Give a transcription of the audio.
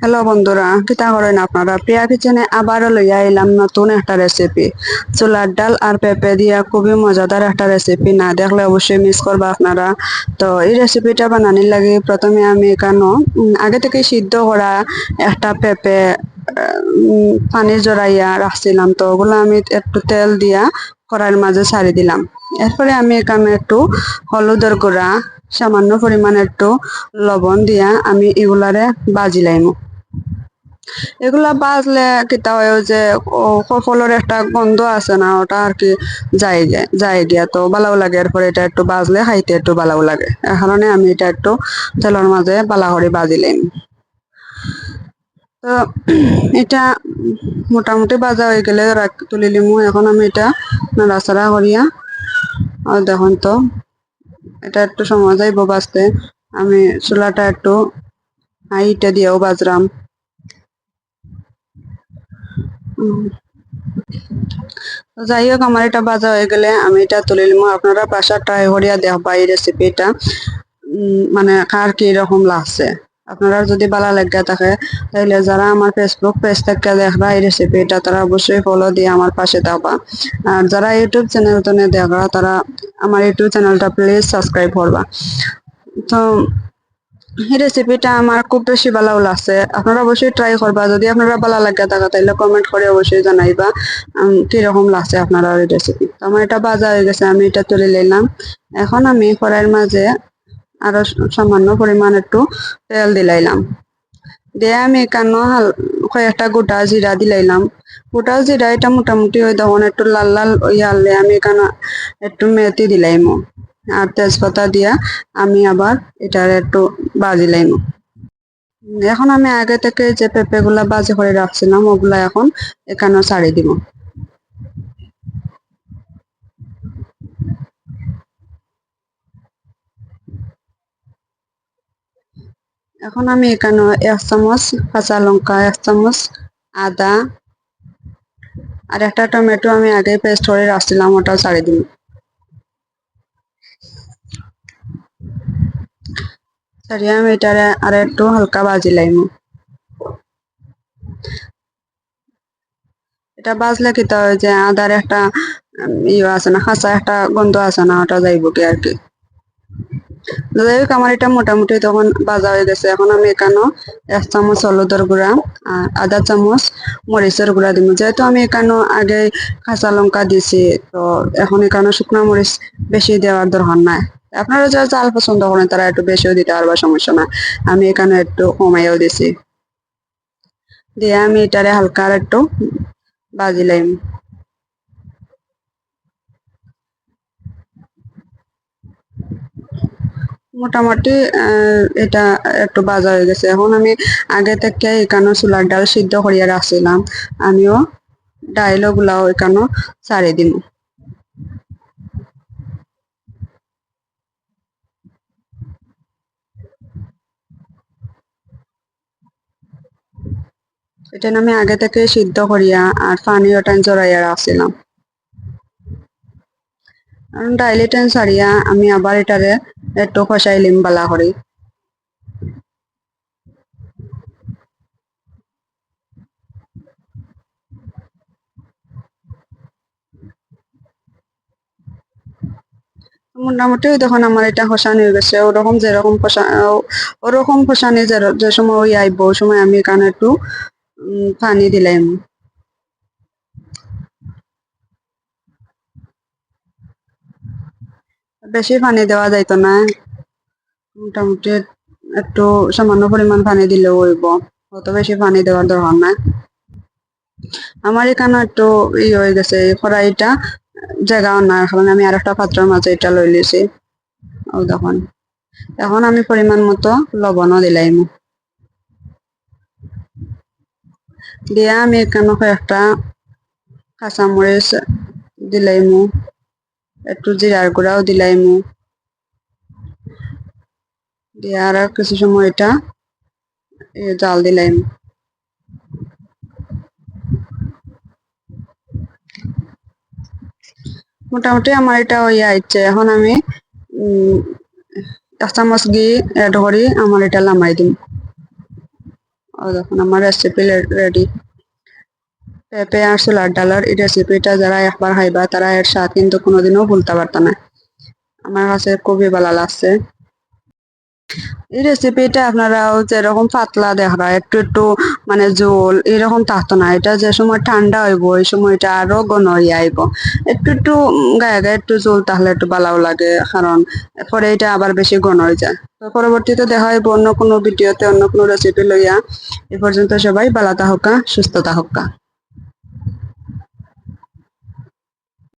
Hello বন্ধুরা, কিতা করেন আপনারা? প্রিয়া কিচেনে আবারও লইয়া এলাম নতুন একটা রেসিপি। ছোলার ডাল আর পেঁপে দিয়া খুবই মজাদার একটা রেসিপি, না দেখলে অবশ্যই মিস করবা আপনারা। তো এই রেসিপিটা বানানোর লাগে প্রথমে আমি এখানে আগে থেকে সিদ্ধ করা একটা পেঁপে পানি জড়াইয়া রাখছিলাম, তো ওগুলো আমি একটু তেল দিয়া কড়াইয়ের মাঝে ছাড়ি দিলাম। এরপরে আমি এখানে একটু হলুদের গুঁড়া, সামান্য পরিমাণ একটু লবণ দিয়া আমি এগুলারে বাজি লাইমু। এগুলা বাজলে কিতা হয় যে ফলের একটা গন্ধ আছে না, ওটা আর কি যাই গিয়া তো ভালো লাগে। এরপরে এটা একটু বাজলে খাইতে একটু ভালো লাগে, এর কারণে আমি এটা একটু তেলের মাঝে বালা করে বাজিলাম। তো এটা মোটামুটি বাজা হয়ে গেলে তুলি লিমু। এখন আমি এটা নাড়াচাড়া করিয়া, আর দেখুন তো এটা একটু সময় যাইব বাজতে। আমি চুলাটা একটু হাইটে দিয়েও বাজরাম। যাই হোক, আমার এটা ভাজা হয়ে গেলে আমি এটা তুলে নিব। আপনারা বাসা ট্রাই করিয়া দেখবা এই রেসিপিটা, মানে কার কি রকম লাগছে। আপনারা যদি ভালো লাগে থাকে তাহলে যারা আমার ফেসবুক পেজ থেকে দেখবা এই রেসিপিটা, তারা অবশ্যই ফলো দিয়ে আমার পাশে থাকবা। আর যারা ইউটিউব চ্যানেল তো দেখবা, তারা আমার ইউটিউব চ্যানেলটা প্লিজ সাবস্ক্রাইব করবা। তো এই রেসিপিটা আমার খুব বেশি ভালো লাগছে, আপনারা অবশ্যই ট্রাই করবা। যদি আপনারা ভালো লাগে থাকে তাহলে কমেন্ট করে অবশ্যই জানাইবা কিরকম লাগছে আপনারা এই রেসিপি। তো আমার এটা ভাজা হয়ে গেছে, আমি এটা তুলে নিলাম। এখন আমি কড়াইয়ের মাঝে আরো সামান্য পরিমাণ একটু তেল দিলাইলাম। দিয়ে আমি এখানে কয়েকটা গোটা জিরা দিলাইলাম। গোটা জিরা এটা মোটামুটি ওই তখন একটু লাল লাল ইয়ালে আমি এখানে একটু মেথি দিলাইমো, আর তেজপাতা দিয়া আমি আবার এটার একটু বাজি লাইমো। এখন আমি আগে থেকে যে পেঁপে গুলা বাজি করে রাখছিলাম ওগুলা এখন এখানে ছাড়ি দিব। এখন আমি এখানে 1 চামচ কাঁচা লঙ্কা, 1 চামচ আদা আর একটা টমেটো আমি আগে পেস্ট করে রাখছিলাম, ওটাও ছাড়ি দিব। ছাড়িয়ে আমি এটারে আর একটু হালকা বাজি লাইমু। এটা বাজলে কি হয় যে আদার একটা ইয়ে আছে না, কাঁচা একটা গন্ধ আছে না, ওটা যাইব কি আর কি। যাই হোক, আমার এটা মোটামুটি তখন বাজা হয়ে গেছে। এখন আমি এখানে 1 চামচ হলুদের গুঁড়া আর আধা 1 চামচ মরিচের গুঁড়া দিব। যেহেতু আমি এখানে আগে কাঁচা লঙ্কা দিছি, তো এখন এখানে শুকনো মরিচ বেশি দেওয়ার দরকার নাই। আপনারা যারা চাল পছন্দ করেন তারা একটু বেশিও দিতে পারবা, সমস্যা না। আমি এখানে একটু কমাইও দিছি। দিয়ে আমি এটারে হালকা আর একটু বাজিলাম। মোটামুটি এটা একটু ভাজা হয়ে গেছে। এখন আমি আগে থেকে এখানে ছোলার ডাল সিদ্ধ করিয়া রাখছিলাম, আমিও ডাইল গুলাও এখানে ছাড়ি দিম। এটা আমি আগে থেকে সিদ্ধ করিয়া আর পানি ওটান জড়াইয়া রাখছিলাম। ডাইলি টেন ছাড়িয়া আমি আবার এটারে একটু কষাই লিম বালা করি। মোটামুটি দেখুন আমার এটা খসানি হয়ে গেছে। ওরকম যেরকম ওরকম খসানি যে সময় ওই আইব, ওই সময় আমি এখানে একটু পানি দিলাম। বেশি পানি দেওয়া যাইতো না, মোটামুটি একটু সামান্য পরিমাণ পানি দিলেও হইব, অত বেশি পানি দেওয়ার দরকার নাই। আমার এখানে একটু হয়ে গেছে কড়াইটা জায়গাও না, কারণ আমি আর একটা পাত্রের মাঝে এটা লই লিছি। ও দেখুন, এখন আমি পরিমাণ মতো লবণও দিলাম। দিয়ে আমি এখানে একটা কাঁচামরিচ দিলাইমু, একটু জিরার গুঁড়াও দিলাইমু। দিয়ে আর কিছু সময় এটা জাল দিলাইম। মোটামুটি আমার এটা হয়ে আইছে। এখন আমি 1 চামচ ঘি এড করি আমার এটা লামাই দিম। দেখুন আমার রেসিপি রেডি। পেঁপে আর ছোলার ডালের এই রেসিপিটা যারা একবার খাইবা তারা এর স্বাদ কিন্তু কোনোদিনও ভুলতে পারত না। আমার কাছে খুবই ভালো লাগছে। এই রেসিপিটা আপনারাও যেরকম পাতলা দেখরা একটু একটু মানে ঝোল এরকম থাকতো না, এটা যে সময় ঠান্ডা হইব এই সময় এটা আরো ঘন হয়ে আইব। একটু একটু গায়ে গায়ে একটু ঝোল তাহলে একটু ভালো লাগে, কারণ পরে এটা আবার বেশি ঘন হয়ে যায়। তো পরবর্তীতে দেখা হইব অন্য কোনো ভিডিওতে অন্য কোনো রেসিপি লইয়া। এ পর্যন্ত সবাই ভালো থাকুকা, সুস্থ থাকুকা।